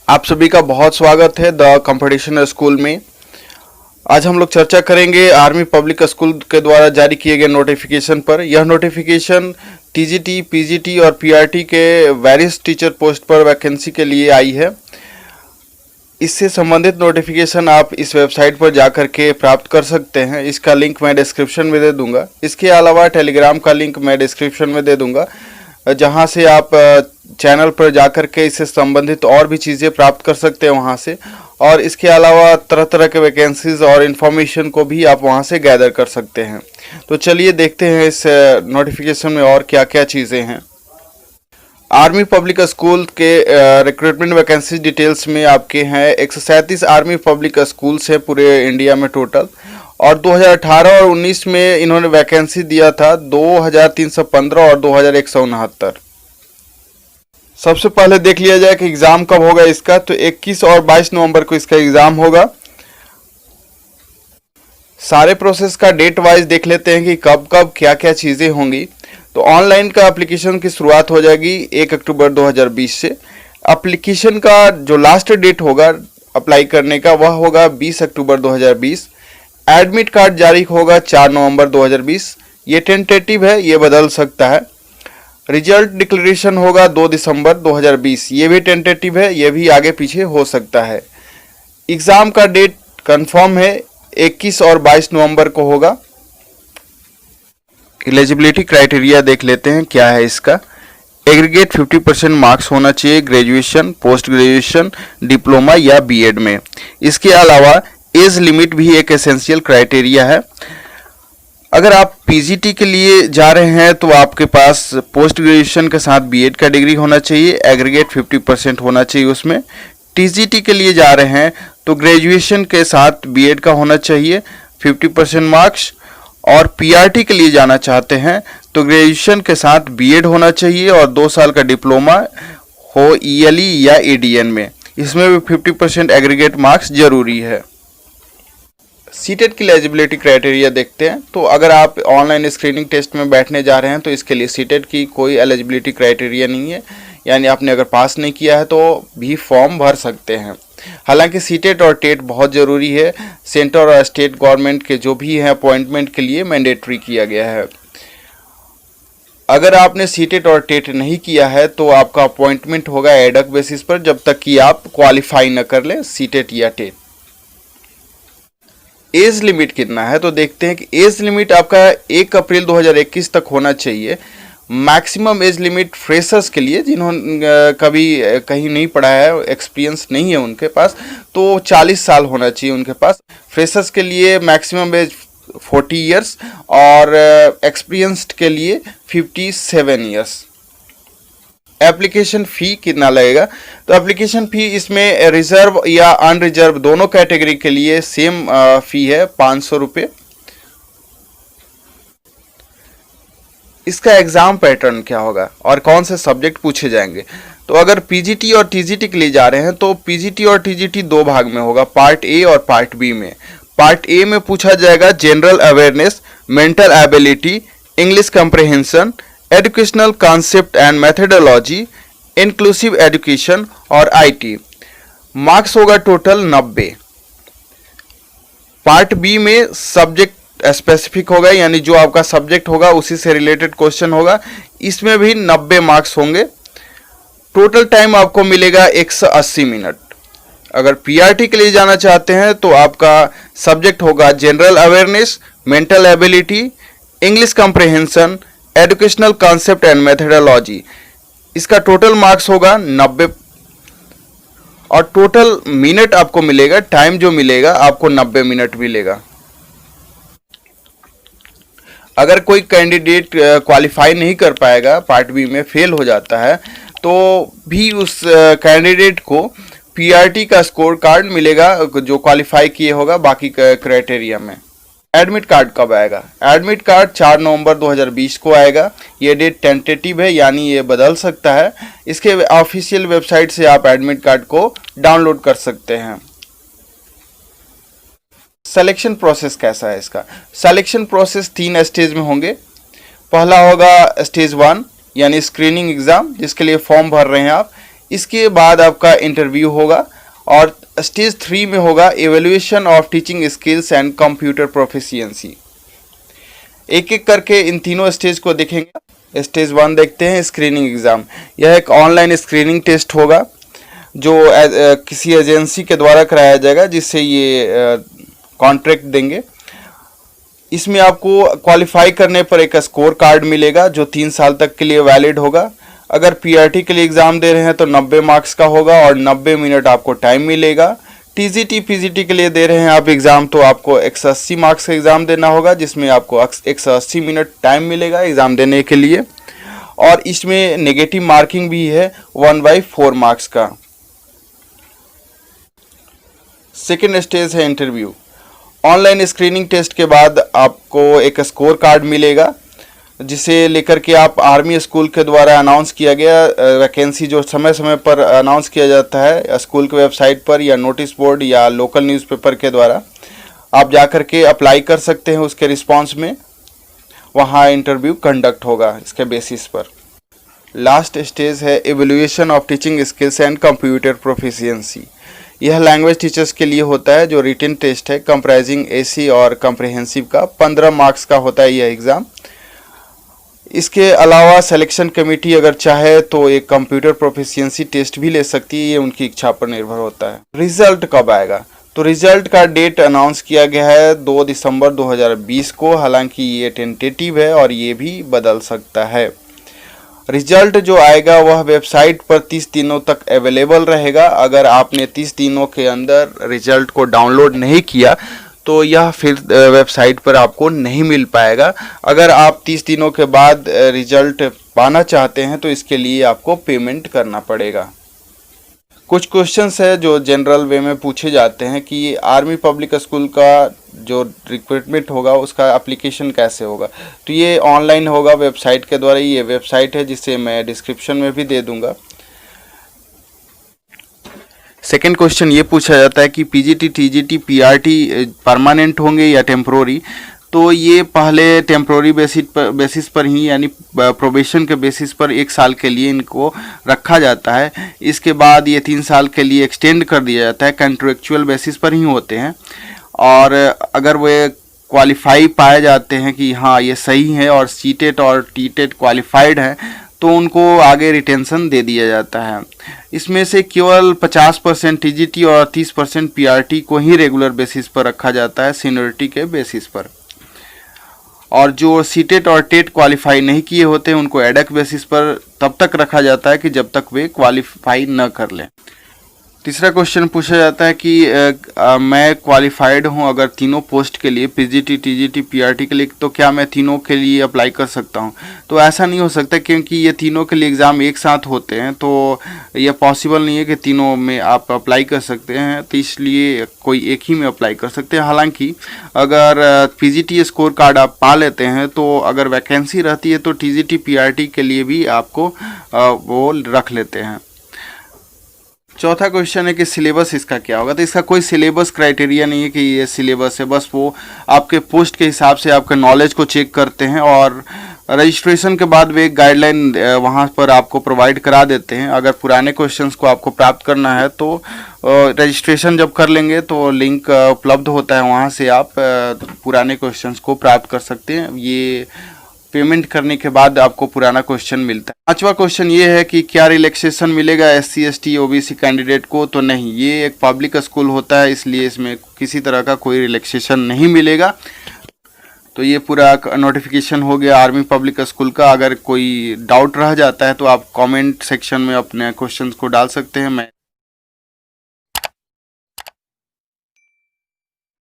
आप सभी का बहुत स्वागत है द कंपटीशन स्कूल में। आज हम लोग चर्चा करेंगे आर्मी पब्लिक स्कूल के द्वारा जारी किए गए नोटिफिकेशन पर। यह नोटिफिकेशन टीजीटी, पीजीटी और पीआरटी के वेरियस टीचर पोस्ट पर वैकेंसी के लिए आई है। इससे संबंधित नोटिफिकेशन आप इस वेबसाइट पर जाकर के प्राप्त कर सकते हैं। इसका लिंक मैं डिस्क्रिप्शन में दे दूंगा। इसके अलावा टेलीग्राम का लिंक मैं डिस्क्रिप्शन में दे दूंगा, जहां से आप चैनल पर जाकर के इससे संबंधित और भी चीज़ें प्राप्त कर सकते हैं वहां से। और इसके अलावा तरह तरह के वैकेंसीज और इन्फॉर्मेशन को भी आप वहां से गैदर कर सकते हैं। तो चलिए देखते हैं इस नोटिफिकेशन में और क्या क्या चीज़ें हैं। आर्मी पब्लिक स्कूल के रिक्रूटमेंट वैकेंसी डिटेल्स में आपके हैं 137 आर्मी पब्लिक स्कूल्स हैं पूरे इंडिया में टोटल। और 2018 और 19 में इन्होंने वैकेंसी दिया था 2315 और 2169। सबसे पहले देख लिया जाए कि एग्ज़ाम कब होगा इसका। तो 21 और 22 नवंबर को इसका एग्ज़ाम होगा। सारे प्रोसेस का डेट वाइज देख लेते हैं कि कब कब क्या क्या चीज़ें होंगी। तो ऑनलाइन का एप्लीकेशन की शुरुआत हो जाएगी 1 अक्टूबर 2020 से। एप्लीकेशन का जो लास्ट डेट होगा अप्लाई करने का वह होगा 20 अक्टूबर 2020। एडमिट कार्ड जारी होगा 4 नवंबर 2020। ये टेंटेटिव है, ये बदल सकता है। रिजल्ट डिक्लेरेशन होगा 2 दिसंबर 2020। ये भी टेंटेटिव है, ये भी आगे पीछे हो सकता है। एग्ज़ाम का डेट कंफर्म है 21 और 22 नवंबर को होगा। एलिजिबिलिटी क्राइटेरिया देख लेते हैं क्या है इसका। एग्रीगेट 50% मार्क्स होना चाहिए ग्रेजुएशन, पोस्ट ग्रेजुएशन, डिप्लोमा या बीएड में। इसके अलावा एज लिमिट भी एक एसेंशियल क्राइटेरिया है। अगर आप पीजीटी के लिए जा रहे हैं तो आपके पास पोस्ट ग्रेजुएशन के साथ बीएड का डिग्री होना चाहिए, एग्रीगेट 50% होना चाहिए उसमें। टीजीटी के लिए जा रहे हैं तो ग्रेजुएशन के साथ बीएड का होना चाहिए 50% मार्क्स। और पीआरटी के लिए जाना चाहते हैं तो ग्रेजुएशन के साथ बीएड होना चाहिए और 2 साल का डिप्लोमा हो ईएलई या एडीएन में। इसमें भी 50% एग्रीगेट मार्क्स जरूरी है। सीटेट की एलिजिबिलिटी क्राइटेरिया देखते हैं। तो अगर आप ऑनलाइन स्क्रीनिंग टेस्ट में बैठने जा रहे हैं तो इसके लिए सीटेट की कोई एलिजिबिलिटी क्राइटेरिया नहीं है, यानी आपने अगर पास नहीं किया है तो भी फॉर्म भर सकते हैं। हालांकि सीटेट और टेट बहुत ज़रूरी है। सेंटर और स्टेट गवर्नमेंट के जो भी हैं अपॉइंटमेंट के लिए मैंडेटरी किया गया है। अगर आपने सीटेट और टेट नहीं किया है तो आपका अपॉइंटमेंट होगा एडक बेसिस पर, जब तक कि आप क्वालिफाई न कर लें सीटेट या टेट। एज लिमिट कितना है तो देखते हैं कि एज लिमिट आपका 1 अप्रैल 2021 तक होना चाहिए। मैक्सिमम एज लिमिट फ्रेशर्स के लिए जिन्होंने कभी कहीं नहीं पढ़ा है, एक्सपीरियंस नहीं है उनके पास, तो 40 साल होना चाहिए उनके पास। फ्रेशर्स के लिए मैक्सिमम एज 40 इयर्स और एक्सपीरियंस्ड के लिए 57 इयर्स। एप्लीकेशन फ़ी कितना लगेगा तो एप्लीकेशन फ़ी इसमें रिजर्व या अनरिजर्व दोनों कैटेगरी के लिए सेम फ़ी है 500 रुपये। इसका एग्ज़ाम पैटर्न क्या होगा और कौन से सब्जेक्ट पूछे जाएंगे। तो अगर पीजीटी और टीजीटी के लिए जा रहे हैं तो पीजीटी और टीजीटी 2 भाग में होगा, पार्ट ए और पार्ट बी में। पार्ट ए में पूछा जाएगा general awareness, mental ability, English comprehension, educational concept and methodology, inclusive education और आईटी। मार्क्स होगा टोटल 90। पार्ट बी में सब्जेक्ट स्पेसिफिक होगा, यानी जो आपका सब्जेक्ट होगा उसी से रिलेटेड क्वेश्चन होगा। इसमें भी 90 मार्क्स होंगे। टोटल टाइम आपको मिलेगा 180 मिनट। अगर पीआरटी के लिए जाना चाहते हैं तो आपका सब्जेक्ट होगा general awareness, mental ability, English comprehension, educational concept and methodology. इसका टोटल मार्क्स होगा 90 और टोटल मिनट आपको मिलेगा, टाइम जो मिलेगा आपको 90 मिनट मिलेगा। अगर कोई कैंडिडेट क्वालिफाई नहीं कर पाएगा, पार्ट बी में फेल हो जाता है, तो भी उस कैंडिडेट को पीआरटी का स्कोर कार्ड मिलेगा जो क्वालिफाई किए होगा बाकी क्राइटेरिया में। एडमिट कार्ड कब आएगा? एडमिट कार्ड 4 नवंबर 2020 को आएगा। ये डेट टेंटेटिव है, यानी ये बदल सकता है। इसके ऑफिशियल वेबसाइट से आप एडमिट कार्ड को डाउनलोड कर सकते हैं। सिलेक्शन प्रोसेस कैसा है इसका? सिलेक्शन प्रोसेस 3 स्टेज में होंगे। पहला होगा स्टेज 1 यानी स्क्रीनिंग एग्जाम, जिसके लिए फॉर्म भर रहे हैं आप। इसके बाद आपका इंटरव्यू होगा और स्टेज 3 में होगा evaluation of teaching skills and computer proficiency. एक एक करके इन तीनों स्टेज को देखेंगे। स्टेज 1 देखते हैं, स्क्रीनिंग एग्ज़ाम। यह एक ऑनलाइन स्क्रीनिंग टेस्ट होगा जो किसी एजेंसी के द्वारा कराया जाएगा, जिससे ये कॉन्ट्रैक्ट देंगे। इसमें आपको क्वालिफाई करने पर एक स्कोर कार्ड मिलेगा जो 3 साल तक के लिए वैलिड होगा। अगर पीआरटी के लिए एग्ज़ाम दे रहे हैं तो 90 मार्क्स का होगा और 90 मिनट आपको टाइम मिलेगा। टीजीटी पीजीटी के लिए दे रहे हैं आप एग्ज़ाम तो आपको 180 मार्क्स का एग्ज़ाम देना होगा, जिसमें आपको 180 मिनट टाइम मिलेगा एग्ज़ाम देने के लिए। और इसमें नेगेटिव मार्किंग भी है 1/4 मार्क्स का। सेकेंड स्टेज है इंटरव्यू। ऑनलाइन स्क्रीनिंग टेस्ट के बाद आपको एक स्कोर कार्ड मिलेगा, जिसे लेकर के आप आर्मी स्कूल के द्वारा अनाउंस किया गया वैकेंसी जो समय समय पर अनाउंस किया जाता है स्कूल के वेबसाइट पर या नोटिस बोर्ड या लोकल न्यूज़पेपर के द्वारा, आप जाकर के अप्लाई कर सकते हैं। उसके रिस्पांस में वहाँ इंटरव्यू कंडक्ट होगा इसके बेसिस पर। लास्ट स्टेज है evaluation of teaching skills and computer proficiency. यह लैंग्वेज टीचर्स के लिए होता है जो रिटन टेस्ट है, कंप्राइजिंग एसी और कम्प्रहेंसिव का। 15 मार्क्स का होता है यह एग्ज़ाम। इसके अलावा सिलेक्शन कमेटी अगर चाहे तो एक कंप्यूटर प्रोफिशिएंसी टेस्ट भी ले सकती है, ये उनकी इच्छा पर निर्भर होता है। रिजल्ट कब आएगा? तो रिजल्ट का डेट अनाउंस किया गया है 2 दिसंबर 2020 को। हालांकि ये टेंटेटिव है और ये भी बदल सकता है। रिजल्ट जो आएगा वह वेबसाइट पर 30 दिनों तक अवेलेबल रहेगा। अगर आपने 30 दिनों के अंदर रिजल्ट को डाउनलोड नहीं किया तो यह फिर वेबसाइट पर आपको नहीं मिल पाएगा। अगर आप 30 दिनों के बाद रिजल्ट पाना चाहते हैं तो इसके लिए आपको पेमेंट करना पड़ेगा। कुछ क्वेश्चंस है जो जनरल वे में पूछे जाते हैं कि आर्मी पब्लिक स्कूल का जो रिक्रूटमेंट होगा उसका एप्लीकेशन कैसे होगा। तो ये ऑनलाइन होगा वेबसाइट के द्वारा। ये वेबसाइट है जिसे मैं डिस्क्रिप्शन में भी दे दूंगा। सेकेंड क्वेश्चन ये पूछा जाता है कि पीजीटी टीजीटी पीआरटी परमानेंट होंगे या टेम्प्रोरी। तो ये पहले टेम्प्रोरी बेसिस पर ही यानी प्रोबेशन के बेसिस पर 1 साल के लिए इनको रखा जाता है। इसके बाद ये 3 साल के लिए एक्सटेंड कर दिया जाता है। कॉन्ट्रेक्चुअल बेसिस पर ही होते हैं और अगर वे क्वालिफाई पाए जाते हैं कि हाँ ये सही है और सीटेट और टीटेट क्वालिफाइड है तो उनको आगे रिटेंशन दे दिया जाता है। इसमें से केवल 50% टीजीटी और 30% पीआरटी को ही रेगुलर बेसिस पर रखा जाता है सीनियरिटी के बेसिस पर। और जो सीटेट और टेट क्वालिफाई नहीं किए होते हैं उनको एडक बेसिस पर तब तक रखा जाता है कि जब तक वे क्वालिफाई न कर लें। तीसरा क्वेश्चन पूछा जाता है कि मैं क्वालिफाइड हूं अगर तीनों पोस्ट के लिए पीजीटी टीजीटी पीआरटी के लिए, तो क्या मैं तीनों के लिए अप्लाई कर सकता हूं? तो ऐसा नहीं हो सकता क्योंकि ये तीनों के लिए एग्ज़ाम एक साथ होते हैं, तो ये पॉसिबल नहीं है कि तीनों में आप अप्लाई कर सकते हैं। तो इसलिए कोई एक ही में अप्लाई कर सकते हैं। हालांकि अगर पीजीटी स्कोर कार्ड आप पा लेते हैं तो अगर वैकेंसी रहती है तो टीजीटी पीआरटी के लिए भी आपको वो रख लेते हैं। चौथा क्वेश्चन है कि सिलेबस इसका क्या होगा। तो इसका कोई सिलेबस क्राइटेरिया नहीं है कि ये सिलेबस है, बस वो आपके पोस्ट के हिसाब से आपके नॉलेज को चेक करते हैं और रजिस्ट्रेशन के बाद वे एक गाइडलाइन वहाँ पर आपको प्रोवाइड करा देते हैं। अगर पुराने क्वेश्चंस को आपको प्राप्त करना है तो रजिस्ट्रेशन जब कर लेंगे तो लिंक उपलब्ध होता है, वहाँ से आप पुराने क्वेश्चंस को प्राप्त कर सकते हैं। ये पेमेंट करने के बाद आपको पुराना क्वेश्चन मिलता है। पांचवा क्वेश्चन ये है कि क्या रिलैक्सेशन मिलेगा एससी एसटी ओबीसी कैंडिडेट को। तो नहीं, ये एक पब्लिक स्कूल होता है इसलिए इसमें किसी तरह का कोई रिलैक्सेशन नहीं मिलेगा। तो ये पूरा नोटिफिकेशन हो गया आर्मी पब्लिक स्कूल का। अगर कोई डाउट रह जाता है तो आप कमेंट सेक्शन में अपने क्वेश्चंस को डाल सकते हैं। मैं